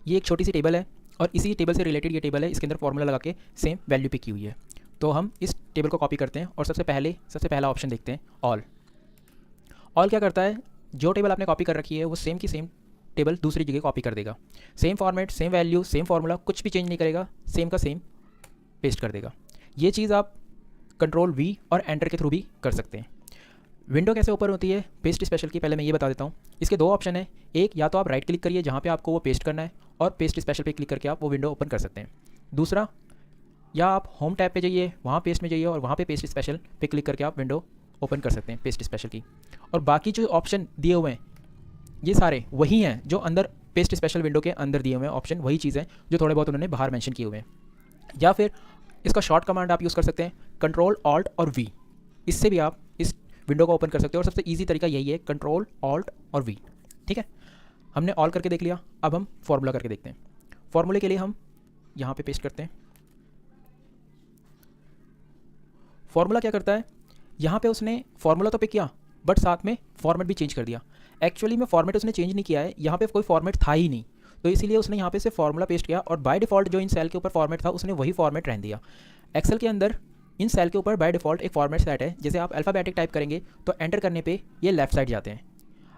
ये एक छोटी सी टेबल है और इसी टेबल से रिलेटेड ये टेबल है, इसके अंदर फॉर्मूला लगा के सेम वैल्यू पिक की हुई है। तो हम इस टेबल को कॉपी करते हैं और सबसे पहला ऑप्शन देखते हैं ऑल। ऑल क्या करता है, जो टेबल आपने कॉपी कर रखी है वो सेम की सेम टेबल दूसरी जगह कॉपी कर देगा। Same format, same value, same formula, कुछ भी चेंज नहीं करेगा, सेम का सेम पेस्ट कर देगा। ये चीज़ आप कंट्रोल वी और एंटर के थ्रू भी कर सकते हैं। विंडो कैसे ओपन होती है पेस्ट स्पेशल की, पहले मैं ये बता देता हूँ। इसके दो ऑप्शन है, एक या तो आप राइट क्लिक करिए जहाँ पे आपको वो पेस्ट करना है और पेस्ट स्पेशल पे क्लिक करके आप वो विंडो ओपन कर सकते हैं। दूसरा, या आप होम टैब पे जाइए, वहाँ पेस्ट में जाइए और वहाँ पे पेस्ट स्पेशल पे क्लिक करके आप विंडो ओपन कर सकते हैं पेस्ट स्पेशल की। और बाकी जो ऑप्शन दिए हुए हैं ये सारे वही हैं जो अंदर पेस्ट स्पेशल विंडो के अंदर दिए हुए हैं ऑप्शन, वही चीज़ है जो थोड़े बहुत उन्होंने बाहर मेंशन किए हुए हैं। या फिर इसका शॉर्ट कमांड आप यूज़ कर सकते हैं कंट्रोल ऑल्ट और वी, इससे भी आप इस विंडो को ओपन कर सकते हो और सबसे ईजी तरीका यही है कंट्रोल ऑल्ट और वी। ठीक है, हमने ऑल करके देख लिया, अब हम फॉर्मूला करके देखते हैं। फॉर्मूले के लिए हम यहाँ पे पेस्ट करते हैं। फॉर्मूला क्या करता है, यहाँ पे उसने फॉर्मूला तो पिक किया बट साथ में फॉर्मेट भी चेंज कर दिया। एक्चुअली में फॉर्मेट उसने चेंज नहीं किया है, यहाँ पे कोई फॉर्मेट था ही नहीं, तो इसीलिए उसने यहाँ पे से फॉर्मूला पेस्ट किया और बाय डिफ़ॉल्ट जो इन सेल के ऊपर फॉर्मेट था उसने वही फॉर्मेट रहने दिया। एक्सेल के अंदर इन सेल के ऊपर बाय डिफ़ॉल्ट एक फॉर्मेट सेट है, जैसे आप अल्फ़ाबेटिक टाइप करेंगे तो एंटर करने पे ये लेफ्ट साइड जाते हैं,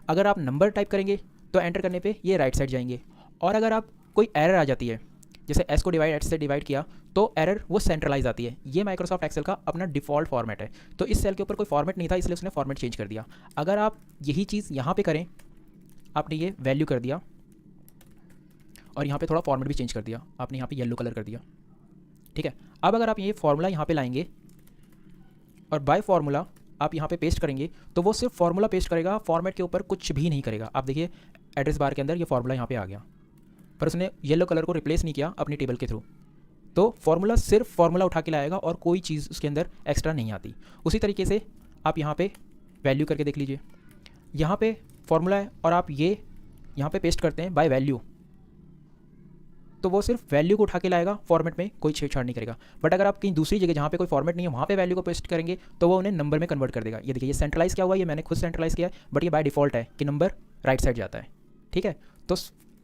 अगर आप नंबर टाइप करेंगे तो एंटर करने पे ये राइट साइड जाएंगे, और अगर आप कोई एरर आ जाती है जैसे एस को डिवाइड एच से डिवाइड किया तो एरर वो सेंट्रलाइज आती है। ये माइक्रोसॉफ्ट एक्सेल का अपना डिफ़ॉल्ट फॉर्मेट है, तो इस सेल के ऊपर कोई फॉर्मेट नहीं था इसलिए उसने फॉर्मेट चेंज कर दिया। अगर आप यही चीज़ यहाँ पे करें, आपने ये वैल्यू कर दिया और यहाँ पे थोड़ा फॉर्मेट भी चेंज कर दिया, आपने यहाँ पे येलो कलर कर दिया। ठीक है, अब अगर आप ये फॉर्मूला यहाँ पे लाएंगे और बाय फॉर्मूला आप यहाँ पे पेस्ट करेंगे तो वो सिर्फ फॉर्मूला पेस्ट करेगा, फॉर्मेट के ऊपर कुछ भी नहीं करेगा। आप देखिए एड्रेस बार के अंदर ये फॉर्मूला यहाँ पे आ गया, पर उसने येलो कलर को रिप्लेस नहीं किया अपनी टेबल के थ्रू, तो फॉर्मूला सिर्फ फॉर्मूला उठा के लाएगा और कोई चीज़ उसके अंदर एक्स्ट्रा नहीं आती। उसी तरीके से आप यहाँ पे वैल्यू करके देख लीजिए, यहाँ पे फॉर्मूला है और आप ये यहाँ पे पेस्ट करते हैं बाय वैल्यू, तो वो सिर्फ वैल्यू को उठा के लाएगा, फॉर्मेट में कोई छेड़छाड़ नहीं करेगा। बट अगर आप कहीं दूसरी जगह जहाँ पे कोई फॉर्मेट नहीं है वहाँ पे वैल्यू को पेस्ट करेंगे तो वो उन्हें नंबर में कन्वर्ट कर देगा। ये देखिए ये सेंट्रलाइज क्या हुआ, ये मैंने खुद सेंट्रलाइज किया है बट ये बाय डिफ़ॉल्ट है कि नंबर राइट साइड जाता है। ठीक है, तो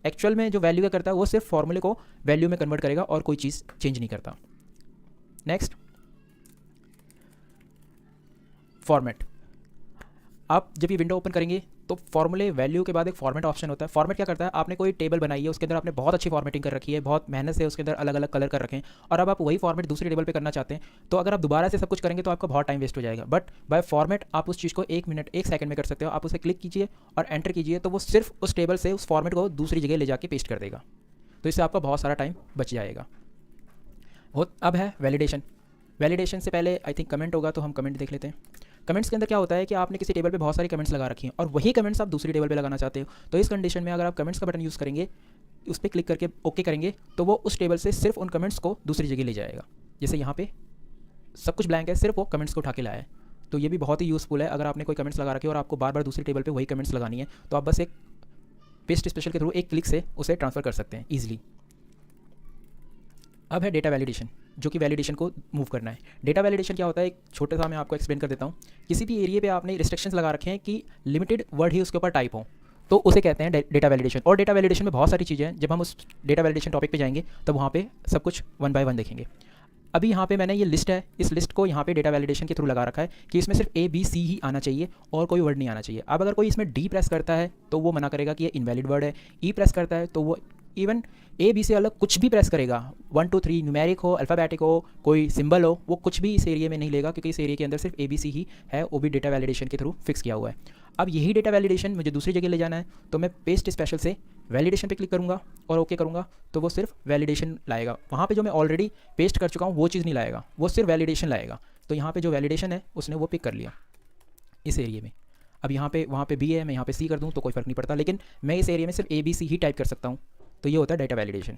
एक्चुअल में जो वैल्यू का करता है वो सिर्फ फॉर्मूले को वैल्यू में कन्वर्ट करेगा और कोई चीज़ चेंज नहीं करता। Next, format. आप जब ये विंडो ओपन करेंगे तो फॉर्मूले वैल्यू के बाद एक फॉर्मेट ऑप्शन होता है। फॉर्मेट क्या करता है, आपने कोई टेबल बनाई है उसके अंदर आपने बहुत अच्छी फॉर्मेटिंग कर रखी है, बहुत मेहनत से उसके अंदर अलग अलग कलर कर रखे हैं, और अब आप वही फॉर्मेट दूसरी टेबल पे करना चाहते हैं, तो अगर आप दोबारा से सब कुछ करेंगे तो आपका बहुत टाइम वेस्ट हो जाएगा। बट बाय फॉर्मेट आप उस चीज़ को 1 मिनट 1 सेकंड में कर सकते हो। आप उसे क्लिक कीजिए और एंटर कीजिए तो वो सिर्फ उस टेबल से उस फॉर्मेट को दूसरी जगह ले जाके पेस्ट कर देगा, तो इससे आपका बहुत सारा टाइम बच जाएगा। अब है वैलिडेशन। वैलिडेशन से पहले आई थिंक कमेंट होगा, तो हम कमेंट देख लेते हैं। कमेंट्स के अंदर क्या होता है कि आपने किसी टेबल पे बहुत सारी कमेंट्स लगा रखी हैं और वही कमेंट्स आप दूसरी टेबल पे लगाना चाहते हो, तो इस कंडीशन में अगर आप कमेंट्स का बटन यूज़ करेंगे, उस पर क्लिक करके ओके करेंगे तो वो उस टेबल से सिर्फ उन कमेंट्स को दूसरी जगह ले जाएगा। जैसे यहाँ पे सब कुछ ब्लैंक है, सिर्फ वो कमेंट्स को उठा के लाया है, तो ये भी बहुत ही यूज़फुल है। अगर आपने कोई कमेंट्स लगा रखे और आपको बार बार दूसरी टेबल पर वही कमेंट्स लगानी है तो आप बस एक पेस्ट स्पेशल के थ्रू एक क्लिक से उसे ट्रांसफ़र कर सकते हैं ईजिली। अब है डेटा वैलिडेशन, जो कि वैलिडेशन को मूव करना है। डेटा वैलिडेशन क्या होता है, एक छोटा सा मैं आपको एक्सप्लेन कर देता हूँ। किसी भी एरिया पे आपने रिस्ट्रिक्शंस लगा रखे हैं कि लिमिटेड वर्ड ही उसके ऊपर टाइप हो, तो उसे कहते हैं डेटा वैलिडेशन। और डेटा वैलिडेशन में बहुत सारी चीज़ें हैं, जब हम उस डेटा वैलिडेशन टॉपिक पे जाएंगे तब वहाँ पे सब कुछ 1 बाय 1 देखेंगे। अभी यहाँ पे मैंने ये लिस्ट है, इस लिस्ट को यहाँ पे डेटा वैलिडेशन के थ्रू लगा रखा है कि इसमें सिर्फ ABC ही आना चाहिए और कोई वर्ड नहीं आना चाहिए। अब अगर कोई इसमें D प्रेस करता है तो वो मना करेगा कि ये इनवैलिड वर्ड है, E प्रेस करता है तो वो इवन A B से अलग कुछ भी प्रेस करेगा, 1 2 3 न्यूमेरिक हो, अल्फ़ाबेटिक हो, कोई सिंबल हो, वो कुछ भी इस एरिया में नहीं लेगा, क्योंकि इस एरिया के अंदर सिर्फ ABC ही है, वो भी डेटा वैलिडेशन के थ्रू फिक्स किया हुआ है। अब यही डेटा वैलिडेशन मुझे दूसरी जगह ले जाना है, तो मैं पेस्ट स्पेशल से वैलिडेशन पे क्लिक करूँगा और ओके करूँगा तो वो सिर्फ वैलिडेशन लाएगा। वहाँ पे जो मैं ऑलरेडी पेस्ट कर चुका हूँ वो चीज़ नहीं लाएगा, वो सिर्फ वैलिडेशन लाएगा। तो यहाँ पे जो वैलिडेशन है उसने वो पिक कर लिया इस एरिया में। अब यहाँ पे वहाँ पे B है, मैं यहाँ पे C कर दूँ तो कोई फ़र्क नहीं पड़ता, लेकिन मैं इस एरिया में सिर्फ ABC ही टाइप कर सकता हूँ। तो ये होता है डेटा वैलिडेशन।